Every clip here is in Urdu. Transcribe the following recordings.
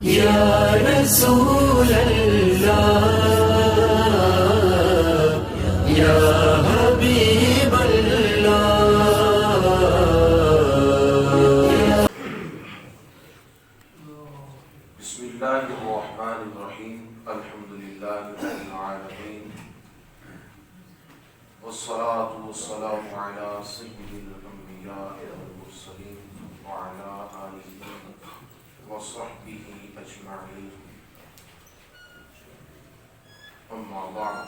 یا رسول اللہ یا حبیب اللہ. بسم اللہ الرحمن الرحیم. الحمد للہ رب العالمین والصلاة والسلام علی سید الانبیاء والمرسلین وعلی آلہ وصحبہ اجمعین. اما بعد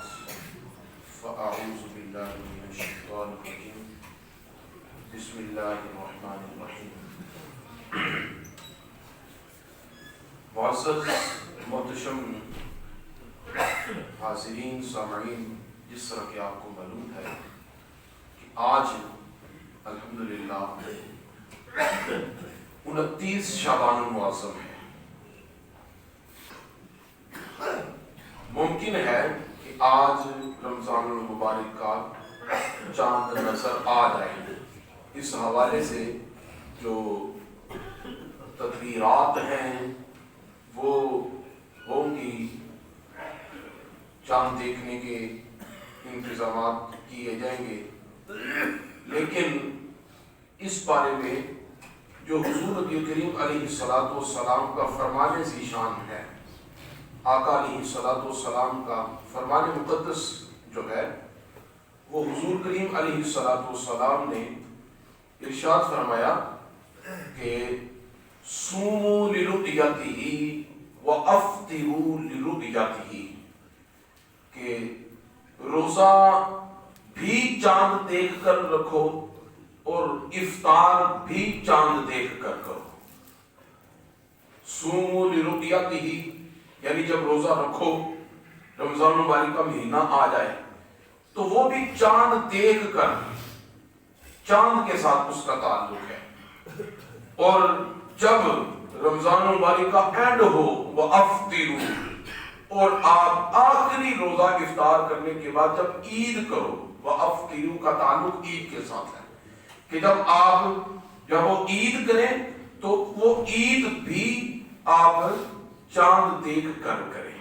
فاعوذ باللہ من الشیطان الرجیم. بسم اللہ الرحمن الرحیم. معزز محتشم حاضرین سامعین، جس طرح کہ آپ کو معلوم ہے کہ آج الحمدللہ 29 شعبان المعظم ہے. ممکن ہے کہ آج رمضان المبارک کا چاند نظر آ جائے. اس حوالے سے جو تدبیرات ہیں وہ ہوں گی، چاند دیکھنے کے انتظامات کیے جائیں گے، لیکن اس بارے میں جو حضور نبی کریم علیہ السلام کا فرمان ذیشان ہے، آقا علیہ السلام کا فرمان مقدس جو ہے، وہ حضور کریم علیہ السلام نے ارشاد فرمایا کہ صوموا لرؤیتہ وافطروا لرؤیتہ، کہ روزہ بھی چاند دیکھ کر رکھو اور افطار بھی چاند دیکھ کر کرو. صوموا لرؤیتہ یعنی جب روزہ رکھو، رمضان مبارک کا مہینہ آ جائے تو وہ بھی چاند دیکھ کر، چاند کے ساتھ اس کا تعلق ہے. اور جب رمضان مبارک کا اینڈ ہو وَأَفْطِرُوا، اور آپ آخری روزہ افطار کرنے کے بعد جب عید کرو، وَأَفْطِرُوا کا تعلق عید کے ساتھ ہے کہ جب وہ عید کریں تو وہ عید بھی آپ چاند دیکھ کر کریں.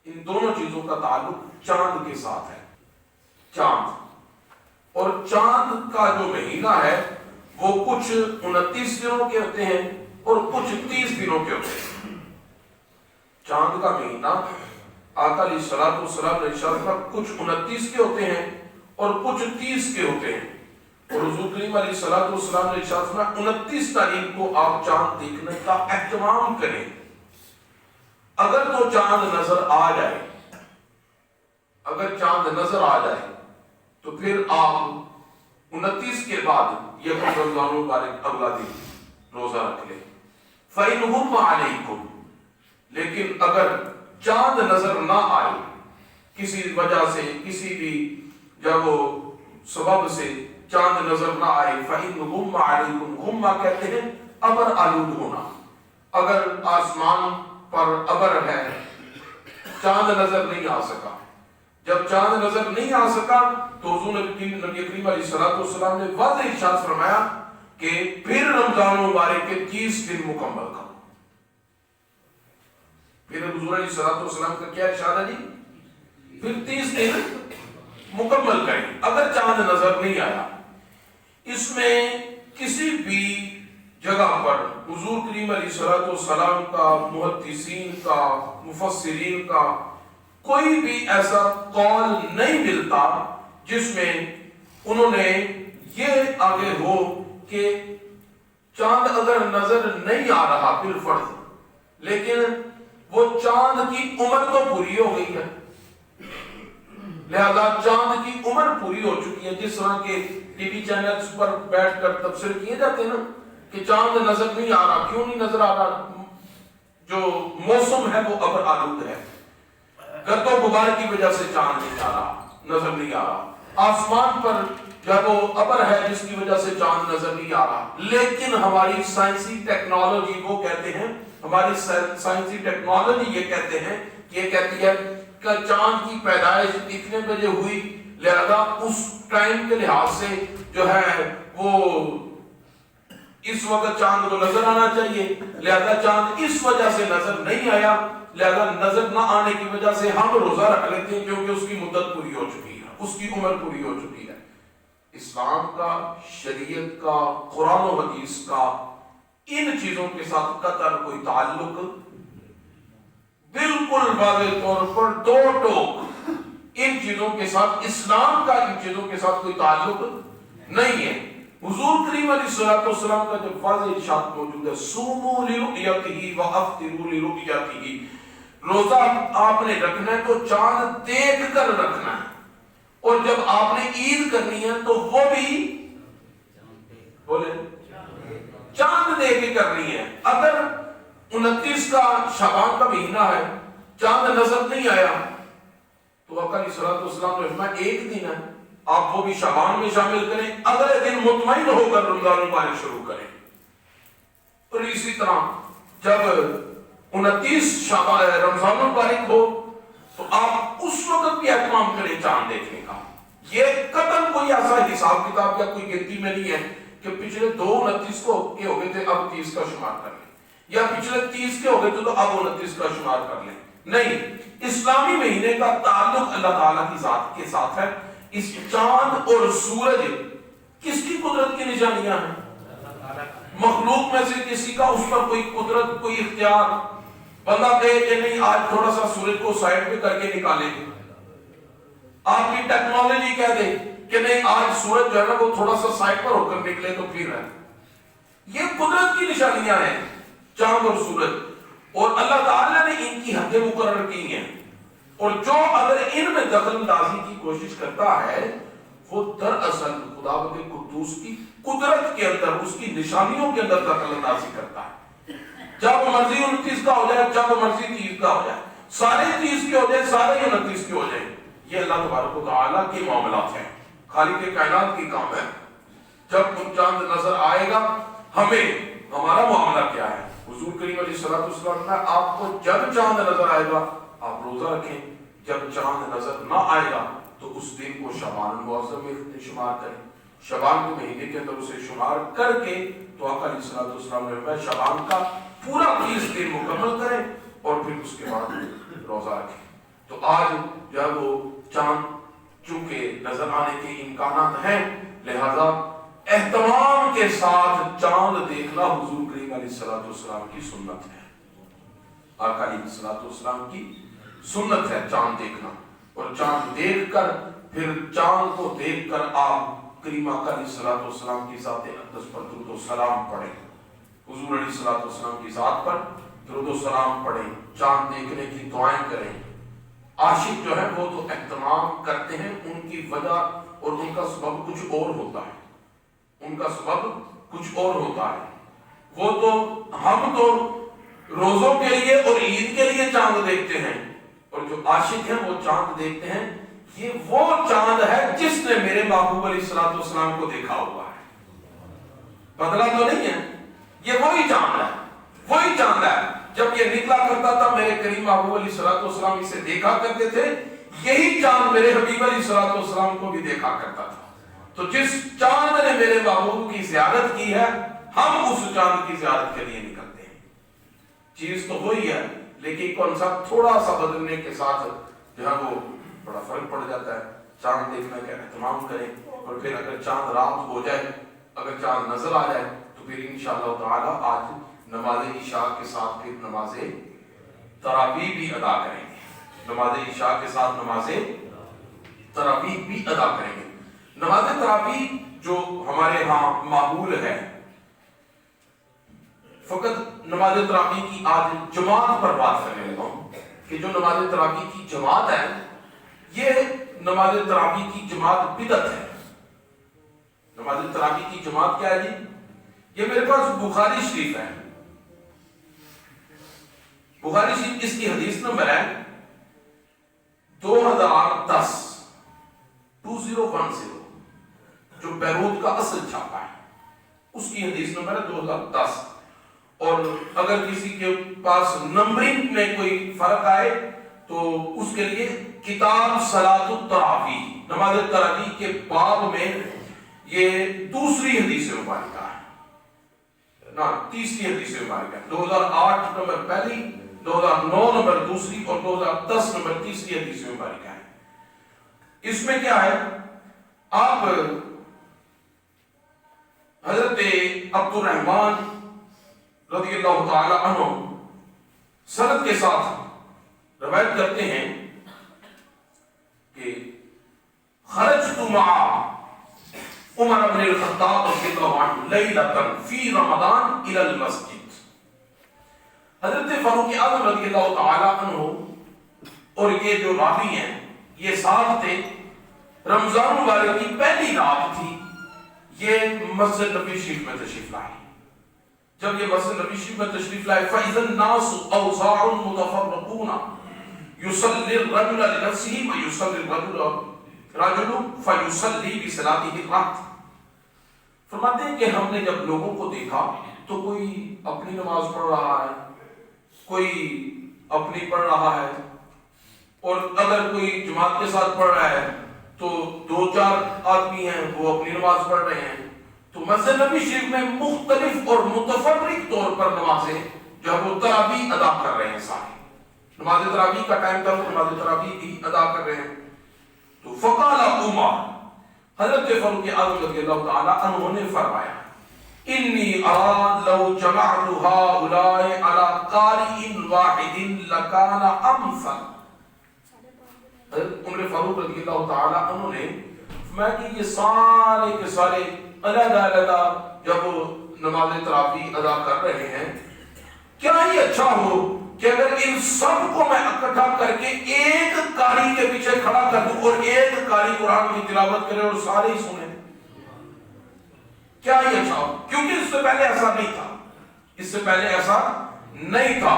ان دونوں چیزوں کا تعلق چاند کے ساتھ ہے. چاند اور چاند کا جو مہینہ ہے وہ کچھ 29 دنوں کے ہوتے ہیں اور کچھ 30 دنوں کے ہوتے ہیں. چاند کا مہینہ آقا علیہ السلام نے ارشاد کیا کچھ 29 کے ہوتے ہیں اور کچھ 30 کے ہوتے ہیں. اور حضور کریم علیہ السلام نے ارشاد فرمایا 29 تاریخ کو آپ چاند دیکھنے کا اہتمام کریں. اگر تو چاند نظر آ جائے، اگر چاند نظر آ جائے تو پھر آپ 29 کے بعد یہ رمضان مبارک اگلا دن روزہ رکھ لیں. فَإِنْ غُمَّ عَلَيْكُمْ، لیکن اگر چاند نظر نہ آئے کسی وجہ سے، کسی بھی جب وہ سبب سے چاند نظر نہ آئے، فَإِنْ غُمَّ عَلَيْكُمْ، غمہ کہتے ہیں ابر آلود ہونا. اگر آسمان پر ابر ہے، چاند نظر نہیں آ سکا، جب چاند نظر نہیں آ سکا تو حضور نبی کریم علیہ السلام نے واضح ارشاد فرمایا کہ پھر رمضان مبارک کے 30 دن مکمل کرو. پھر حضور علیہ السلام کا کیا ارشاد ہے جی؟ پھر 30 دن مکمل کریں اگر چاند نظر نہیں آیا. اس میں کسی بھی جگہ پر حضور کریم علیہ السلام کا، محدثین کا، مفسرین کا کوئی بھی ایسا قول نہیں ملتا جس میں انہوں نے یہ آگے ہو کہ چاند اگر نظر نہیں آ رہا بالفرض، لیکن وہ چاند کی عمر تو پوری ہو گئی ہے، لہذا چاند کی عمر پوری ہو چکی ہے. جس طرح کے ٹی وی چینلز پر بیٹھ کر تبصرے کیے جاتے ہیں نا کہ چاند نظر نہیں آ رہا. کیوں نہیں نظر آ رہا؟ جو موسم ہے وہ ابر آلود ہے، گرد و غبار کی وجہ سے چاند نہیں آ رہا، نظر نہیں آ رہا. آسمان پر جب وہ ابر ہے جس کی وجہ سے چاند نظر نہیں آ رہا. لیکن ہماری سائنسی ٹیکنالوجی وہ کہتے ہیں، ہماری سائنسی ٹیکنالوجی یہ کہتے ہیں، یہ کہتی ہے کہ چاند کی پیدائش اتنے بجے ہوئی، لہذا اس ٹائم کے لحاظ سے جو ہے وہ اس وقت چاند کو نظر آنا چاہیے، لہذا چاند اس وجہ سے نظر نہیں آیا، لہذا نظر نہ آنے کی وجہ سے ہم روزہ رکھ لیتے ہیں کیونکہ اس کی مدت پوری ہو چکی ہے، اس کی عمر پوری ہو چکی ہے۔ اسلام کا، شریعت کا، قرآن و حدیث کا ان چیزوں کے ساتھ قطعاً کوئی تعلق، بالکل واضح طور پر دو ٹوک ان چیزوں کے ساتھ، اسلام کا ان چیزوں کے ساتھ کوئی تعلق نہیں ہے۔ حضور کریم علیہ الصلوۃ والسلام کا جو واضح ارشاد موجود ہے، صوموا لرؤیتہ وافطروا لرؤیتہ، روزہ آپ نے رکھنا ہے تو چاند دیکھ کر رکھنا ہے، اور جب آپ نے عید کرنی ہے تو وہ بھی بولے چاند دیکھ کے کرنی ہے۔ اگر 29 کا شعبان کا مہینہ ہے، چاند نظر نہیں آیا تو آقا علیہ الصلوۃ والسلام نے فرمایا ایک دن ہے، آپ وہ بھی شعبان میں شامل کریں، اگلے دن مطمئن ہو کر رمضان المبارک شروع کریں۔ اور اسی طرح جب 29 شعبان رمضان المبارک ہو تو آپ اس وقت بھی اہتمام کریں چاند دیکھنے کا۔ یہ قطعاً کوئی ایسا حساب کتاب یا کوئی گنتی میں نہیں ہے کہ پچھلے 29 کو کے ہو گئے تھے اب 30 کا شمار کر لیں، یا پچھلے 30 کے ہو گئے تھے تو اب 29 کا شمار کر لیں۔ نہیں، اسلامی مہینے کا تعلق اللہ تعالیٰ کی ذات کے ساتھ ہے۔ اس چاند اور سورج کس کی قدرت کی نشانیاں ہیں؟ مخلوق میں سے کسی کا اس پر کوئی قدرت، کوئی اختیار؟ بندہ کہے کہ نہیں آج تھوڑا سا سورج کو سائڈ پہ کر کے نکالیں، آپ کی ٹیکنالوجی کہہ دے کہ نہیں آج سورج جو ہے نا وہ تھوڑا سا سائڈ پر ہو کر نکلے تو پھر ہے۔ یہ قدرت کی نشانیاں ہیں چاند اور سورج، اور اللہ تعالیٰ نے ان کی حدیں مقرر کی ہیں، اور جو اگر ان میں دخل اندازی کی کوشش کرتا ہے وہ دراصل خداوند قدوس کی قدرت کے اندر، اس کی نشانیوں کے اندر دخل اندازی کرتا ہے۔ جب مرضی 29 کا ہو جائے، جب مرضی 30 کا ہو جائے، سارے 30 کے ہو جائے، سارے 29 کے ہو جائے، یہ اللہ تبارک و تعالیٰ کے معاملات ہیں، خالق کائنات کی کام ہے۔ جب ان چاند نظر آئے گا، ہمیں ہمارا معاملہ کیا ہے؟ حضور کریم علیہ الصلوۃ والسلام نے آپ کو جب چاند نظر آئے گا آپ روزہ رکھیں، جب چاند نظر نہ آئے گا تو اس دن کو شعبان المعظم میں شمار کریں، شعبان کے مہینے کے اندر اسے شمار کر کے تو آقا علیہ الصلوۃ والسلام نے فرمایا شعبان کا پورا 30 دن مکمل کریں اور پھر اس کے بعد روزہ رکھیں۔ تو آج جب وہ چاند چونکہ نظر آنے کے امکانات ہیں، لہذا اہتمام کے ساتھ چاند دیکھنا حضور کریم علیہ الصلوۃ والسلام کی سنت ہے، آقا علیہ الصلوۃ والسلام کی سنت ہے چاند دیکھنا۔ اور چاند دیکھ کر پھر چاند کو دیکھ کر آپ کریم آقا علیہ الصلوۃ والسلام کی ذات اقدس پر درود و سلام پڑھیں، حضور علیہ الصلوۃ والسلام کی ذات پر درود و سلام پڑھیں، چاند دیکھنے کی دعائیں کریں۔ عاشق جو ہے وہ تو اہتمام کرتے ہیں، ان کی وجہ اور ان کا سبب کچھ اور ہوتا ہے، ان کا سبب کچھ اور ہوتا ہے۔ وہ تو ہم تو روزوں کے لیے اور عید کے لیے چاند دیکھتے ہیں، اور جو عاشق ہیں وہ چاند دیکھتے ہیں، یہ وہ چاند ہے جس نے میرے محبوب علیہ الصلوۃ والسلام کو دیکھا ہوا ہے، بدلا تو نہیں ہے، یہ وہی چاند ہے، وہی چاند ہے۔ جب یہ نکلا کرتا تھا میرے کریم محبوب علیہ الصلوۃ والسلام اسے دیکھا کرتے تھے، یہی چاند میرے حبیب علیہ الصلوۃ والسلام کو بھی دیکھا کرتا تھا۔ تو جس چاند نے میرے محبوب کی زیارت کی ہے، ہم اس چاند کی زیارت کے لیے نکلتے ہیں۔ چیز تو وہی ہے، لیکن کنسپٹ تھوڑا سا بدلنے کے ساتھ جو ہے وہ بڑا فرق پڑ جاتا ہے۔ چاند دیکھنے کا اہتمام کریں، اور پھر اگر چاند رات ہو جائے، اگر چاند نظر آ جائے تو پھر انشاءاللہ تعالی آج نماز عشاء کے ساتھ پھر نماز تراویح بھی ادا کریں گے، نماز عشاء کے ساتھ نماز تراویح بھی ادا کریں گے۔ نماز تراویح جو ہمارے ہاں معمول ہے، فقط نماز تراویح کی آج جماعت پر بات کرنے لگا ہوں کہ جو نماز تراویح کی جماعت ہے، یہ نماز تراویح کی جماعت بدعت ہے۔ نماز تراویح کی جماعت کیا ہے جی؟ یہ میرے پاس بخاری شریف ہے، بخاری شریف اس کی حدیث نمبر ہے 2010 جو بیروت کا اصل چھاپا ہے، اس کی حدیث نمبر ہے 2010۔ اور اگر کسی کے پاس نمبرنگ میں کوئی فرق آئے تو اس کے لیے کتاب صلاۃ التراویح، نماز تراویح کے باب میں یہ دوسری حدیث مبارکہ ہے۔ تیسری حدیث مبارکہ، 2008 نمبر پہلی، 2009 نمبر دوسری اور 2010 نمبر تیسری حدیث مبارکہ ہے۔ اس میں کیا ہے، آپ حضرت عبد الرحمن رضی اللہ تعالی عنہ سند کے ساتھ روایت کرتے ہیں کہ خرجت مع عمر بن الخطاب رضی اللہ عنہ لیلۃ فی رمضان الی المسجد۔ حضرت فاروق اعظم رضی اللہ تعالی عنہ اور یہ جو راوی ہیں یہ ساتھ تھے، رمضان مبارک کی پہلی رات تھی، یہ مسجد نبی شریف میں تشریف لائے۔ جب یہ مسجد نبی شریف میں تشریف لائے فَإِذَا النَّاسُ أَوْزَاعٌ مُتَفَرِّقُونَ يُصَلِّي الرَّجُلُ لِنَفْسِهِ وَيُصَلِّي الرَّجُلُ فَيُصَلِّي بِصَلَاتِهِ الرَّكْعَةَ۔ فرماتے ہیں کہ ہم نے جب لوگوں کو دیکھا تو کوئی اپنی نماز پڑھ رہا ہے، کوئی اپنی پڑھ رہا ہے، اور اگر کوئی جماعت کے ساتھ پڑھ رہا ہے تو 2-4 آدمی ہیں وہ اپنی نماز پڑھ رہے ہیں۔ تو مسجد نبی شریف میں مختلف اور متفرق طور پر نمازیں جو ہے وہ تراویح ادا کر رہے ہیں، سارے نماز تراویح کا ٹائم تھا، وہ نماز تراویح بھی ادا کر رہے ہیں۔ تو فقال عمر، حضرت فاروق اعظم رضی اللہ تعالی عنہ نے فرمایا انی ارى لو جمعت هؤلاء على قارئ واحد لكان امثل۔ عمر فاروق رضی اللہ تعالی عنہ نے فرمایا کہ یہ سارے کے سارے علیحدہ علیحدہ جب وہ نماز تراویح ادا کر رہے ہیں، کیا ہی اچھا ہو کہ اگر ان سب کو میں اکٹھا کر کے ایک قاری کے پیچھے کھڑا کر دوں اور ایک قاری قرآن کی تلاوت کرے اور سارے ہی سنیں، کیا ہی اچھا ہو، کیونکہ اس سے پہلے ایسا نہیں تھا، اس سے پہلے ایسا نہیں تھا۔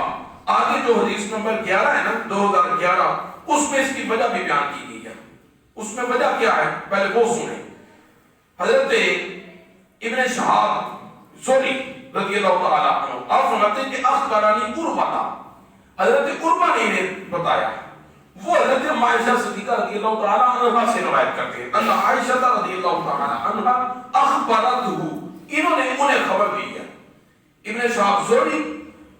آگے جو حدیث نمبر 11 ہے نا، 2011، اس میں اس کی وجہ بھی بیان کی گئی ہے۔ اس میں وجہ کیا ہے پہلے وہ سنیں۔ حضرت ابن شہاب زہری رضی اللہ تعالیٰ عنہ آپ فرماتے ہیں کہ اخبرانی قربہ، حضرت قربہ نے انہیں بتایا، وہ حضرت عائشہ صدیقہ رضی اللہ تعالیٰ عنہ سے روایت کرتے ہیں اللہ عائشہ رضی اللہ تعالیٰ عنہ اخبرتہ، انہوں نے انہیں خبر دی ہے۔ ابن شہاب زہری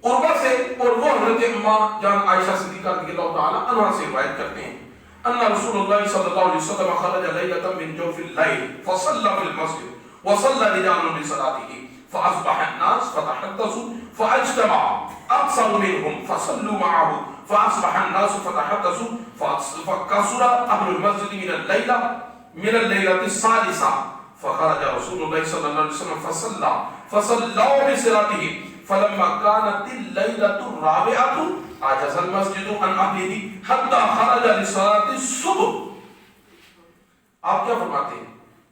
قربہ سے، اور وہ حضرت اماں جان عائشہ صدیقہ رضی اللہ تعالیٰ عنہ سے روایت کرتے ہیں ان رسول اللہ صلی اللہ علیہ وسلم خرج لیلة من جوف الليل فصلى في المسجد وصلى رجال بصلاته فأصبح الناس فتحدثوا فاجتمع أكثر منهم فصلوا معه فأصبح الناس فتحدثوا فكسر أهل المسجد من الليلة الثالثة فخرج رسول الله صلى الله عليه وسلم فصلى بصلاته فلما كانت الليلة الرابعة عجز المسجد عن أهله حتى خرج لصلاة الصبح۔ آپ کیا فرماتے ہیں؟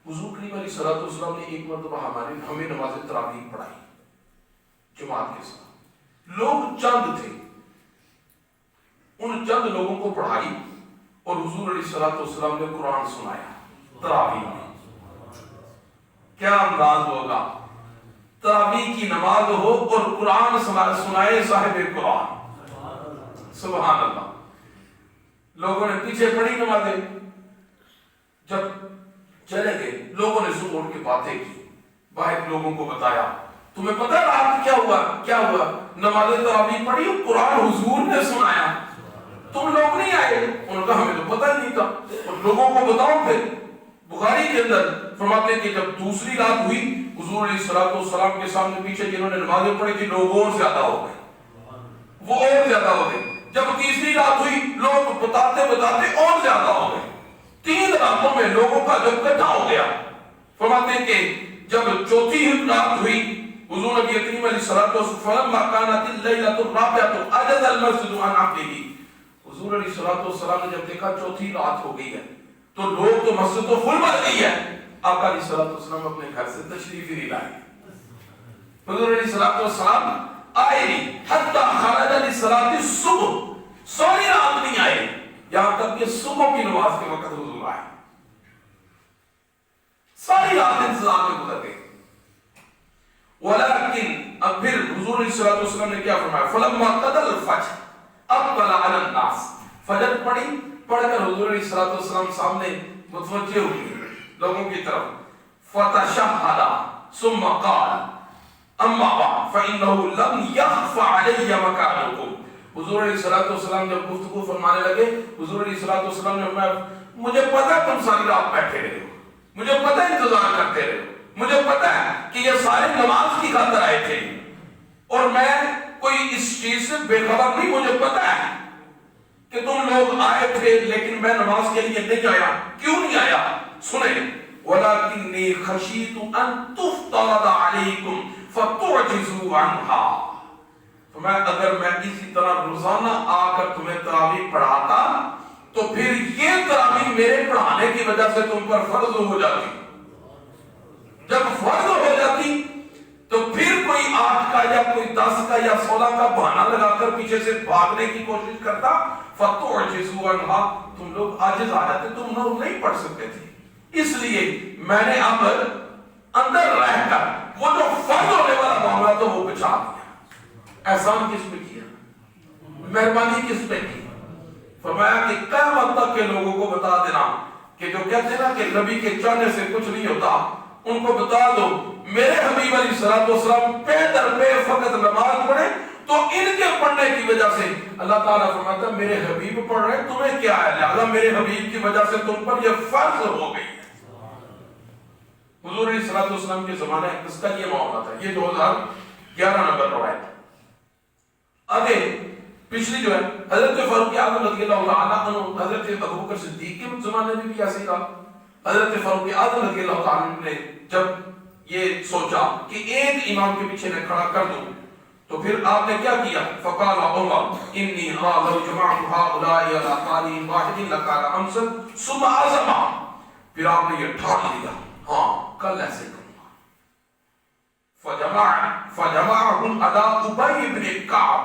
حضور کریم علیہ الصلوۃ والسلام نے ایک مرتبہ ہمیں نماز تراویح پڑھائی جماعت کے ساتھ، لوگ چند تھے، ان چند لوگوں کو پڑھائی اور حضور علیہ الصلوۃ والسلام نے قرآن سنایا تراویح میں۔ کیا انداز ہوگا، تراویح کی نماز ہو اور قرآن سنائے صاحب قرآن، سبحان اللہ۔ لوگوں نے پیچھے پڑھی نمازیں، جب چلے گئے لوگوں نے صبح اٹھ کے باتیں کی، باہر لوگوں کو بتایا تمہیں پتہ رات کیا ہوا، کیا ہوا، نماز تراویح پڑھی قرآن حضور نے سنایا، تم لوگ نہیں آئے۔ انہوں نے کہا ہمیں تو پتہ ہی نہیں تھا، اور لوگوں کو بتاؤ۔ پھر بخاری کے اندر فرماتے ہیں کہ جب دوسری رات ہوئی حضور علیہ الصلوۃ والسلام کے سامنے پیچھے جنہوں نے نمازیں پڑھی تھی لوگ اور زیادہ ہو گئے، وہ اور زیادہ ہو گئے۔ جب تیسری رات ہوئی لوگ بتاتے بتاتے اور زیادہ ہو گئے۔ 3 راتوں میں لوگوں کا جب اکٹھا ہو گیا، فرماتے ہیں کہ جب چوتھی رات ہوئی حضور نبی کریم علیہ الصلوۃ والسلام كانت الليلة الرابعة عجز المسجد عن عقله، حضور علیہ الصلوۃ والسلام نے جب دیکھا چوتھی رات ہو گئی ہے تو لوگ تو مسجد تو فل بھر گئی ہے، آقا علیہ الصلوۃ والسلام اپنے گھر سے تشریف ہی نہیں لائے، حضور علیہ الصلوۃ والسلام آئے نہیں حتی خرج لصلاۃ الصبح، ساری رات نہیں آئے، یہاں تک کہ صبح کی نماز کے وقت حضور آئے، ساری رات انتظار میں گزر گئی۔ ولیکن اب پھر حضور علیہ الصلوۃ والسلام نے کیا فرمایا، فلما قضى الفجر اقبل على الناس، فجر پڑھی، پڑھ کر حضور علیہ الصلوۃ والسلام سامنے متوجہ ہوئے لوگوں کی طرف، فتشہد ثم قال، اما بعد فإنه لم يخف علی مکانکم. حضور علیہ الصلوۃ والسلام جب گفتگو فرمانے لگے، حضور علیہ الصلوۃ والسلام نے فرمایا مجھے پتہ ہے تم ساری رات بیٹھے رہے ہو، مجھے پتہ ہے انتظار کرتے رہے ہو، مجھے پتہ ہے کہ یہ سارے نماز کی خاطر آئے تھے اور میں کوئی اس چیز سے بے خبر نہیں، مجھے پتہ ہے کہ تم لوگ آئے تھے لیکن میں نماز کے لیے نہیں آیا. کیوں نہیں آیا؟ سنیں وَلَكِنِّي خَشِيتُ أَن تُفْتَرَضَ عَلَيْكُمْ فَتُعْجِزُوا عَنْهَا. تو میں اگر میں اسی طرح روزانہ آ کر تمہیں تراویح پڑھاتا تو پھر یہ تراویح میرے پڑھانے کی وجہ سے تم پر فرض ہو جاتی. جب فرض ہو جاتی تو پھر کوئی 8 کا یا کوئی 10 کا یا 16 کا بہانہ لگا کر پیچھے سے بھاگنے کی کوشش کرتا. فَتُعْجِزُوا عَنْهَا. تم لوگ عاجز آ جاتے، تم لوگ نہیں پڑھ سکتے تھے. اس لیے میں نے اب اندر رہ کر وہ جو فرض ہونے والا معاملہ تھا وہ بچا دیا. احسان کس پہ کیا؟ مہربانی کس پہ کی؟ فرمایا کہ قیامت تک کے لوگوں کو بتا دینا کہ جو کہتے ہیں نا کہ نبی کے چاہنے سے کچھ نہیں ہوتا، ان کو بتا دو میرے حبیب علیہ الصلوۃ والسلام پہ در پہ فقط نماز پڑھے تو ان کے پڑھنے کی وجہ سے اللہ تعالیٰ فرماتا ہے میرے حبیب پڑھ رہے ہیں، تمہیں کیا ہے؟ لہذا میرے حبیب کی وجہ سے تم پر یہ فرض ہو گئی ہے. حضور علیہ الصلوۃ والسلام کے زمانے اس کا یہ معاملہ تھا. یہ 2011 نمبر روایت. آگے پچھلی جو ہے حضرت فاروق اعظم رضی اللہ عنہ عنہ، حضرت ابوبکر صدیق کے زمانے میں بھی ایسے ہی تھا. حضرت فاروق اعظم رضی اللہ عنہ نے جب یہ سوچا کہ ایک امام کے پیچھے میں کھڑا کر دوں تو پھر آپ نے کیا کیا؟ فقال عمر انی لو جمعت هؤلاء على قاری واحد لکان امثل ثم عزم. پھر آپ نے یہ ٹھان لیا ہاں کل ایسے کروں گا. فجمعهم على ابی بن کعب.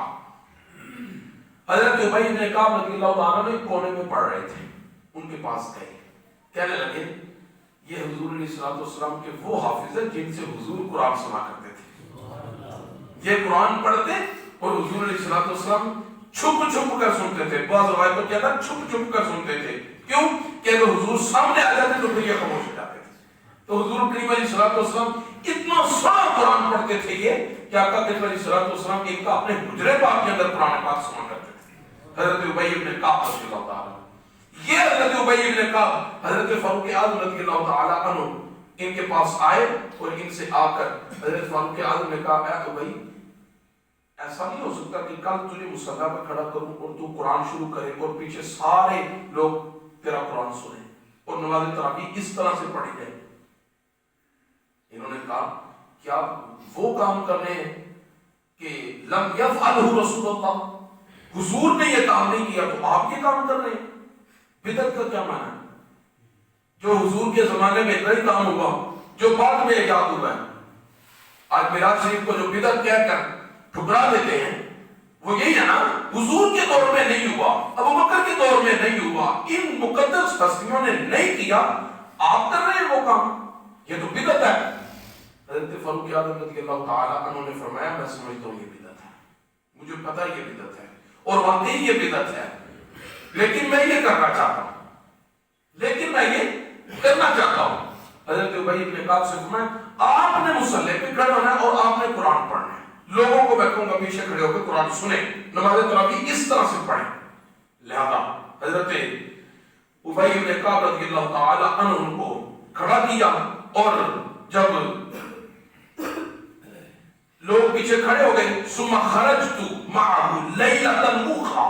حضرت ابی بن کعب رضی اللہ عنہ نے کونے میں پڑھ رہے تھے، ان کے پاس گئے، کہنے لگے یہ حضور علیہ الصلوۃ والسلام کے وہ حافظ ہیں جن سے حضور قرآن سنا کرتے تھے. یہ قرآن پڑھتے اور حضور علیہ الصلوۃ والسلام چھپ چھپ کر سنتے تھے. بعض روایت کو کیا تھا؟ چھپ چھپ کر سنتے تھے. کیوں کہ اگر حضور سامنے آ جاتے تو پھر یہ خاموش ہو جاتے تھے. تو حضور کریم علیہ الصلوۃ والسلام اتنا سارا قرآن پڑھتے تھے یہ کہ آقا کریم علیہ الصلوۃ والسلام ایک کا اپنے حجرے پاک کے اندر قرآن پاک سنا کرتے تھے. حضرت ابی بن کعب رضی اللہ تعالیٰ، یہ حضرت ابی بن کعب حضرت فاروق اعظم رضی اللہ تعالیٰ عنہ ان کے پاس آئے اور ان سے آ کر حضرت فاروق اعظم نے کہا اے ابی ایسا نہیں ہو سکتا کہ کل تجھے مصلی پہ کھڑا کروں اور تو قرآن شروع کرے اور پیچھے سارے لوگ تیرا قرآن سنیں اور نماز تراویح اس طرح سے پڑھی جائے. انہوں نے کہا کیا وہ کام کرنے ہیں کہ لم یفعلہ رسول اللہ، حضور نے یہ کام نہیں کیا تو آپ یہ کام کر رہے ہیں؟ بدعت کا کیا معنی ہے؟ جو حضور کے زمانے میں نہیں کام ہوا، جو بعد میں ایجاد ہوا ہے. آج میراث شریف کو جو بدعت کہہ کر ٹھکرا دیتے ہیں وہ یہی ہے نا، حضور کے دور میں نہیں ہوا، ابو بکر کے دور میں نہیں ہوا، ان مقدس ہستیوں نے نہیں کیا، آپ کر رہے ہیں وہ کام، یہ تو بدعت ہے. حضرت فاروق اعظم رضی اللہ تعالیٰ عنہ نے فرمایا میں سمجھتا ہوں یہ بدعت ہے، مجھے پتہ یہ بدعت ہے اور واقعی یہ بدعت ہے، لیکن میں یہ کرنا چاہتا ہوں، حضرت ابی بن کعب سے فرمایا آپ نے مصلی پہ کھڑے ہونا ہے اور آپ نے قرآن پڑھنا ہے. لوگوں کو میں کہوں گا پیچھے کھڑے ہو کے قرآن سنیں، نماز تراویح اس طرح سے پڑھیں. لہذا حضرت ابی بن کعب رضی اللہ تعالی عنہ کو کھڑا کیا اور جب لوگ پیچھے کھڑے ہو گئے ثم خرجت معه لیلۃ اخرى.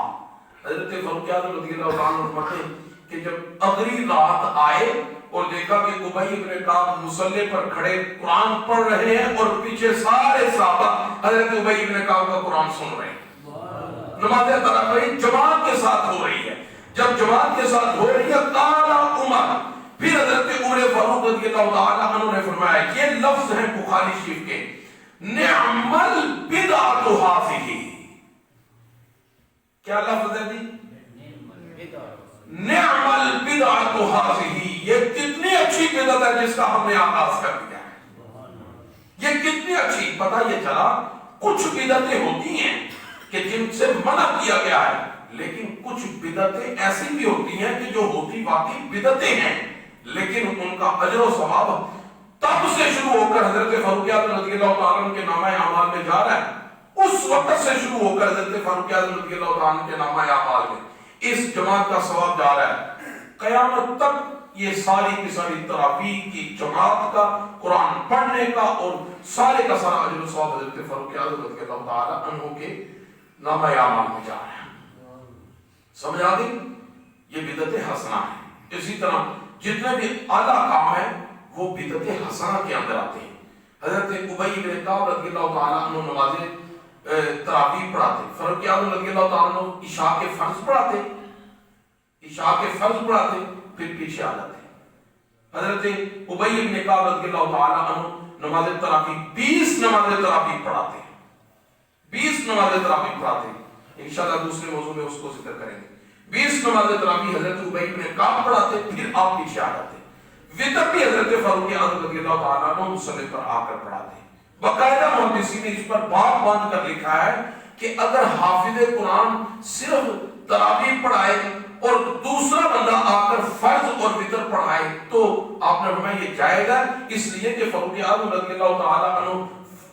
حضرت فاروق اعظم رضی اللہ عنہ فرماتے ہیں کہ جب اگلی رات آئے اور دیکھا کہ ابی بن کعب مصلی پر کھڑے قرآن پڑھ رہے ہیں اور پیچھے سارے صحابہ حضرت ابی بن کعب کا قرآن سن رہے ہیں. نماز تراویح جماعت کے ساتھ ہو رہی ہے. جب جماعت کے ساتھ ہو رہی ہے قال عمر، پھر حضرت عمر فاروق رضی اللہ تعالی عنہ نے فرمایا، یہ لفظ ہیں بخاری شریف کے، نعم البدعۃ هذه. کیا لفظ ہے جی؟ نعم البدعۃ هذه. یہ کتنی اچھی بدعت ہے جس کا ہم نے آغاز کر دیا ہے. یہ کتنی اچھی. پتہ یہ چلا کچھ بدعتیں ہوتی ہیں کہ جن سے منع کیا گیا ہے، لیکن کچھ بدعتیں ایسی بھی ہوتی ہیں کہ جو ہوتی واقعی بدعتیں ہیں لیکن ان کا اجر و ثواب جب سے شروع ہو کر حضرت فاروق اعظم رضی اللہ تعالیٰ عنہ کے نامہ اعمال میں جا رہا ہے، اس وقت سے شروع ہو کر حضرت فاروق اعظم رضی اللہ تعالیٰ عنہ کے نامہ اعمال میں اس جماعت کا ثواب جا رہا ہے۔ قیامت تک یہ ساری کی ساری تراویح کی جماعت کا، قرآن پڑھنے کا اور سارے کا سارا اجر و ثواب حضرت فاروق اعظم رضی اللہ تعالیٰ عنہ کے نامہ اعمال میں جا رہا ہے۔ سمجھ آ گئی؟ یہ بدعت حسنہ ہے۔ اسی طرح جتنے بھی اعلیٰ کام ہیں وہ بدعت حسنہ کے اندر آتے ہیں۔ حضرت ابی بن کعب رضی اللہ تعالیٰ عنہ نماز تراویح پڑھاتے، فاروق اعظم رضی اللہ تعالیٰ عنہ عشاء کے فرض پڑھاتے، عشاء کے فرض پڑھاتے، پھر پیچھے آ جاتے۔ حضرت ابی بن کعب رضی اللہ تعالیٰ عنہ نماز تراویح 20 نماز تراویح پڑھاتے، 20 نماز تراویح پڑھاتے۔ انشاءاللہ دوسرے موضوع میں اس کو ذکر کریں گے۔ 20 نماز تراویح حضرت ابی بن کعب پڑھاتے، پھر آپ پیچھے آ جاتے۔ وتر بھی حضرت فاروق اعظم رضی اللہ تعالیٰ عنہ مصلی پر آ کر پڑھاتے۔ باقاعدہ محدثین نے اس پر بات باندھ کر لکھا ہے کہ اگر حافظ قرآن صرف تراویح پڑھائے اور دوسرا بندہ آ کر فرض اور وتر پڑھائے تو آپ نے فرمایا یہ جائز ہے، اس لیے کہ فاروق اعظم رضی اللہ تعالیٰ عنہ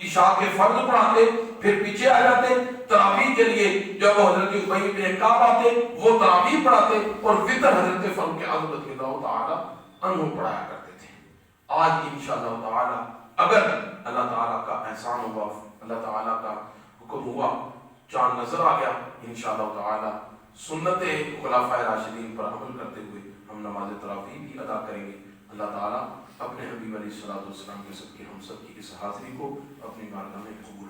عشاء کے فرض پڑھاتے، پھر پیچھے آ جاتے۔ تراویح کے لیے جب وہ حضرت ابی بن کعب آتے وہ تراویح پڑھاتے اور وتر حضرت فاروق اعظم رضی اللہ تعالیٰ عنہ پڑھایا کرتے تھے۔ آج انشاءاللہ تعالیٰ اگر اللہ تعالیٰ کا احسان ہوا، اللہ تعالیٰ کا حکم ہوا، چاند نظر آ گیا، انشاءاللہ تعالیٰ سنت خلفائے راشدین پر عمل کرتے ہوئے ہم نماز تراویح بھی ادا کریں گے۔ اللہ تعالیٰ اپنے حبیب علیہ الصلوۃ والسلام کے صدقے ہم سب کی اس حاضری کو اپنی بارگاہ میں قبول